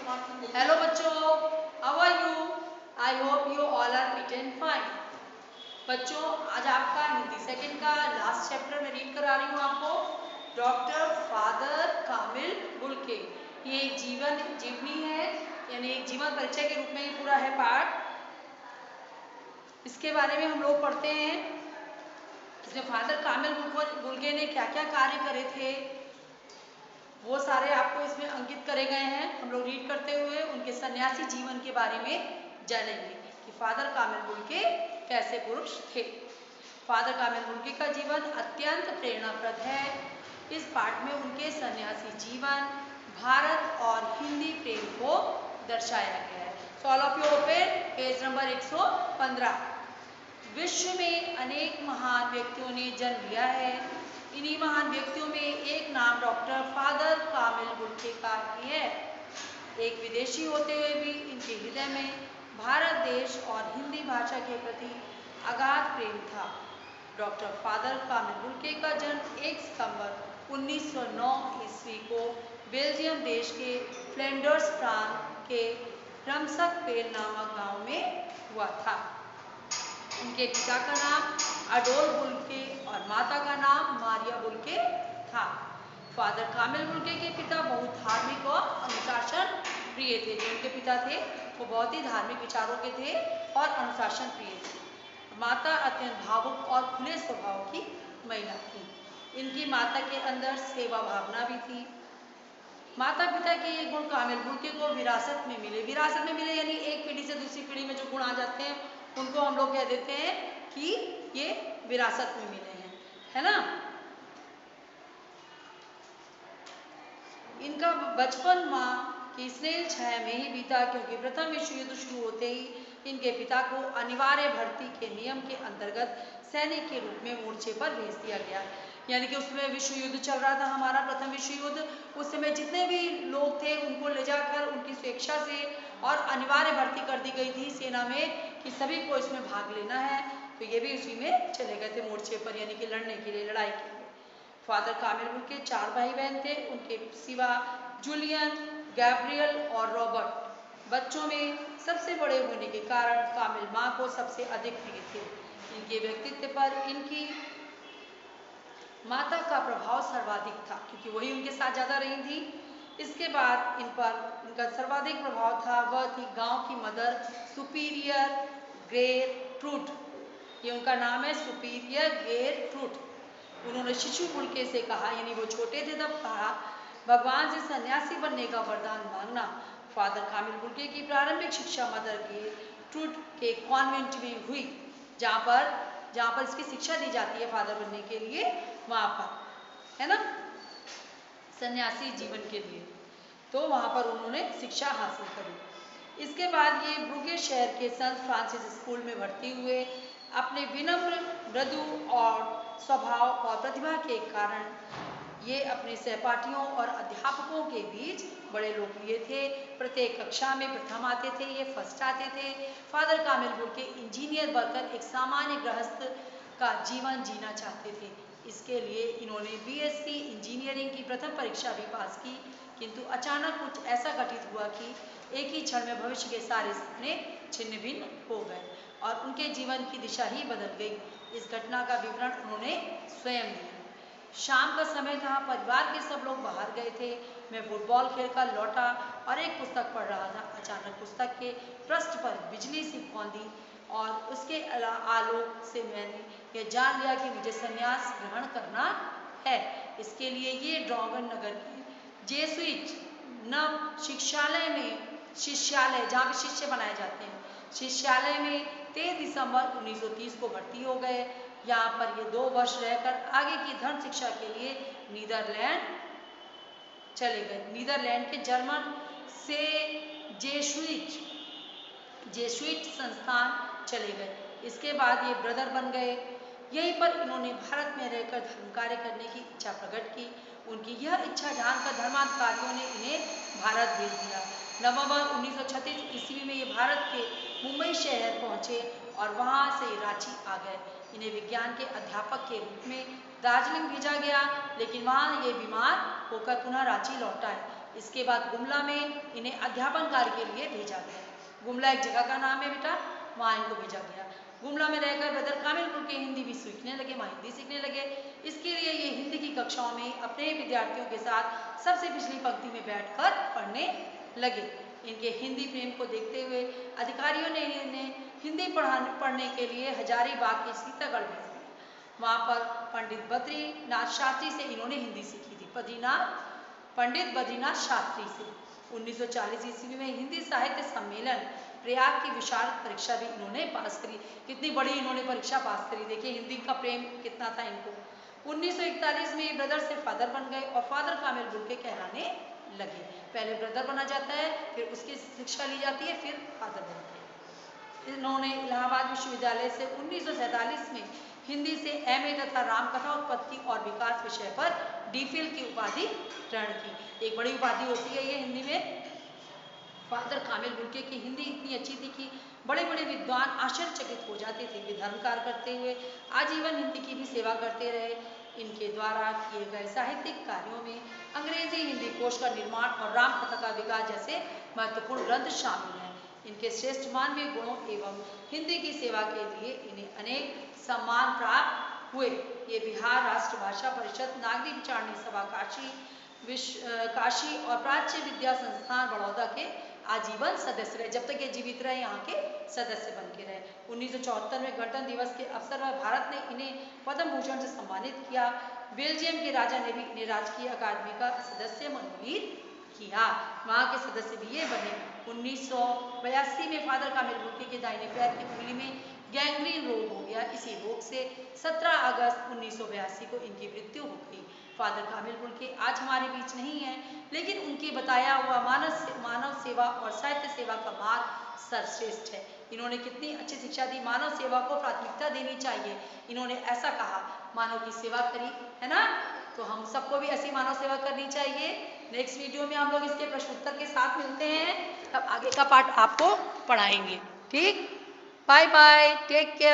Hello बच्चों, how are you? I hope you all are fit and fine. बच्चों आज आपका हिंदी सेकंड का लास्ट चैप्टर में रीड करा रही हूँ आपको डॉक्टर फादर कामिल बुल्के। ये एक जीवन जीवनी है, यानी एक जीवन परिचय के रूप में ही पूरा है पाठ। इसके बारे में हम लोग पढ़ते हैं। इसमें फादर कामिल बुल्के ने क्या क्या कार्य करे थे वो सारे आपको इसमें अंकित करे गए हैं। हम लोग रीड करते हुए उनके सन्यासी जीवन के बारे में जानेंगे कि फादर कामिल बुल्के कैसे पुरुष थे। फादर कामिल बुल्के का जीवन अत्यंत प्रेरणाप्रद है। इस पाठ में उनके सन्यासी जीवन, भारत और हिंदी प्रेम को दर्शाया गया है। So all of you open page number 115। विश्व में अनेक महान व्यक्तियों ने जन्म लिया है। इन्हीं महान व्यक्तियों में एक नाम डॉक्टर फादर कामिल बुल्के का ही है। एक विदेशी होते हुए भी इनके हृदय में भारत देश और हिंदी भाषा के प्रति अगाध प्रेम था। डॉक्टर फादर कामिल बुल्के का जन्म 1 सितंबर 1909 ईस्वी को बेल्जियम देश के फ्लैंडर्स प्रांत के रमसकपेल नामक गांव में हुआ था। उनके पिता का नाम अडोल्फ बुल्के और माता का नाम मारिया बुल्के था। फादर कामिल बुल्के के पिता बहुत धार्मिक और अनुशासन प्रिय थे। जो उनके पिता थे वो बहुत ही धार्मिक विचारों के थे और अनुशासन प्रिय थे। माता अत्यंत भावुक और खुले स्वभाव की महिला थी। इनकी माता के अंदर सेवा भावना भी थी। माता पिता के ये गुण कामिल बुल्के को विरासत में मिले। विरासत में मिले यानी एक पीढ़ी से दूसरी पीढ़ी में जो गुण आ जाते हैं उनको हम लोग कह देते हैं कि ये विरासत में मिले हैं, है ना। इनका बचपन माँ की स्नेह छाया में ही बीता, क्योंकि प्रथम विश्व युद्ध शुरू होते ही इनके पिता को अनिवार्य भर्ती के नियम के अंतर्गत सैनिक के रूप में मोर्चे पर भेज दिया गया। यानी कि उसमें विश्व युद्ध चल रहा था, हमारा प्रथम विश्व युद्ध। उस समय जितने भी लोग थे उनको ले जाकर उनकी स्वेच्छा से और अनिवार्य भर्ती कर दी गई थी सेना में कि सभी को इसमें भाग लेना है। तो ये भी उसी में चले गए थे मोर्चे पर, यानी कि लड़ने के लिए, लड़ाई के लिए। फादर कामिल बुल्के 4 भाई बहन थे। उनके सिवा जूलियन, गैब्रियल और रॉबर्ट बच्चों में सबसे बड़े होने के कारण कामिल माँ को सबसे अधिक प्रिय थे। इनके व्यक्तित्व पर इनकी माता का प्रभाव सर्वाधिक था, क्योंकि वही उनके साथ ज़्यादा रही थी। इसके बाद इन पर इनका सर्वाधिक प्रभाव था वह थी गांव की मदर सुपीरियर गेरट्रूड। ये उनका नाम है, सुपीरियर गेरट्रूड। उन्होंने शिशु बुल्के से कहा, यानी वो छोटे थे तब कहा, भगवान से सन्यासी बनने का वरदान मांगना। फादर कामिल बुल्के की प्रारंभिक शिक्षा मदर गेरट्रूड के कॉन्वेंट में हुई, जहाँ पर इसकी शिक्षा दी जाती है फादर बनने के लिए, वहाँ पर, है ना, सन्यासी जीवन के लिए। तो वहाँ पर उन्होंने शिक्षा हासिल करी। इसके बाद ये ब्रुगे शहर के सेंट फ्रांसिस स्कूल में भर्ती हुए। अपने विनम्र, मृदु और स्वभाव और प्रतिभा के कारण ये अपने सहपाठियों और अध्यापकों के बीच बड़े लोकप्रिय थे। प्रत्येक कक्षा में प्रथम आते थे, ये फर्स्ट आते थे। फादर कामिल बुल्के इंजीनियर बनकर एक सामान्य गृहस्थ का जीवन जीना चाहते थे। इसके लिए इन्होंने बीएससी इंजीनियरिंग की प्रथम परीक्षा भी पास की, किंतु अचानक कुछ ऐसा घटित हुआ कि एक ही क्षण में भविष्य के सारे सपने छिन्न भिन्न हो गए और उनके जीवन की दिशा ही बदल गई। इस घटना का विवरण उन्होंने स्वयं दिया। शाम का समय था, परिवार के सब लोग बाहर गए थे। मैं फुटबॉल खेलकर लौटा और एक पुस्तक पढ़ रहा था। अचानक पुस्तक के पृष्ठ पर बिजली सी कौंधी और उसके आलोक से मैंने यह जान लिया कि मुझे संन्यास ग्रहण करना है। इसके लिए ये ड्रॉगन नगर के जेसुइट नव शिष्यालय जहाँ पे शिष्य बनाए जाते हैं, शिष्यालय में 23 दिसंबर 1930 को भर्ती हो गए। यहाँ पर ये 2 वर्ष रहकर आगे की धर्म शिक्षा के लिए नीदरलैंड चले गए। नीदरलैंड के जर्मन से जेसुइट संस्थान चले गए। इसके बाद ये ब्रदर बन गए। यहीं पर इन्होंने भारत में रहकर धर्म कार्य करने की इच्छा प्रकट की। उनकी यह इच्छा जानकर धर्माधिकारियों ने इन्हें भारत भेज दिया। नवंबर 1936 ईस्वी में ये भारत के मुंबई शहर पहुंचे और वहां से रांची आ गए। इन्हें विज्ञान के अध्यापक के रूप में दार्जिलिंग भेजा गया, लेकिन वहां ये बीमार होकर पुनः रांची लौट आए। इसके बाद गुमला में इन्हें अध्यापन कार्य के लिए भेजा गया। गुमला एक जगह का नाम है बेटा, वहाँ इनको भेजा गया। गुमला में रहकर ब्रदर कामिलपुर के हिंदी भी सीखने लगे, वहाँ हिंदी सीखने लगे। इसके लिए ये हिंदी की कक्षाओं में अपने विद्यार्थियों के साथ सबसे पिछली पंक्ति में बैठकर पढ़ने लगे। इनके हिंदी प्रेम को देखते हुए अधिकारियों ने इन्हें हिंदी पढ़ने के लिए हजारीबाग के सीतागढ़ भेज दिया। वहाँ पर पंडित बद्रीनाथ शास्त्री से इन्होंने हिंदी सीखी थी। पंडित बद्रीनाथ शास्त्री से 1940 ईस्वी में हिंदी साहित्य सम्मेलन प्रयाग की विशाल परीक्षा भी इन्होंने पास करी। कितनी बड़ी इन्होंने परीक्षा पास करी, देखिए हिंदी का प्रेम कितना था इनको। 1941 में ब्रदर से फादर बन गए और फादर कामिलपुर के कहलाने लगे। पहले ब्रदर बना जाता है, फिर उसकी शिक्षा ली जाती है, फिर फादर बनते हैं। इन्होंने इलाहाबाद विश्वविद्यालय से 1947 में हिंदी से एमए तथा रामकथा उत्पत्ति और विकास विषय पर डीफिल की उपाधि ग्रहण की। एक बड़ी उपाधि होती है ये हिंदी में। फादर कामिलपुर की हिंदी इतनी अच्छी थी कि बड़े बड़े विद्वान आश्चर्यचकित हो जाते थे। वे धर्म कार्य करते हुए आजीवन हिंदी की भी सेवा करते रहे। इनके द्वारा किए गए साहित्यिक कार्यों में अंग्रेजी हिंदी कोश का निर्माण और रामकथा का विकास जैसे महत्वपूर्ण ग्रंथ शामिल हैं। इनके श्रेष्ठ मानवीय गुणों एवं हिंदी की सेवा के लिए इन्हें अनेक सम्मान प्राप्त हुए। ये बिहार राष्ट्र भाषा परिषद, नागरिक विचारणी सभा काशी और प्राच्य विद्या संस्थान बड़ौदा के आजीवन सदस्य रहे। जब तक ये जीवित रहे यहाँ के सदस्य बन के रहे। 1974 में गणतंत्र दिवस के अवसर पर भारत ने इन्हें पद्म भूषण से सम्मानित किया। बेल्जियम के राजा ने भी इन्हें राजकीय अकादमी का सदस्य मनोनीत किया। वहाँ के सदस्य भी ये बने। 1982 में फादर कामिलपुर के दाहिने पैर की उंगली में गैंग्रीन रोग हो गया। इसी रोग से 17 अगस्त 1982 को इनकी मृत्यु हो गई। फादर कामिलपुर के आज हमारे बीच नहीं है, लेकिन उनके बताया हुआ मानव सेवा और साहित्य सेवा का मार्ग सर्वश्रेष्ठ है। इन्होंने कितनी अच्छी शिक्षा दी। मानव सेवा को प्राथमिकता देनी चाहिए, इन्होंने ऐसा कहा। मानव की सेवा करी, है ना, तो हम सबको भी ऐसी मानव सेवा करनी चाहिए। नेक्स्ट वीडियो में हम लोग इसके प्रश्न उत्तर के साथ मिलते हैं, तब आगे का पार्ट आपको पढ़ाएंगे। ठीक, बाय बाय, टेक केयर।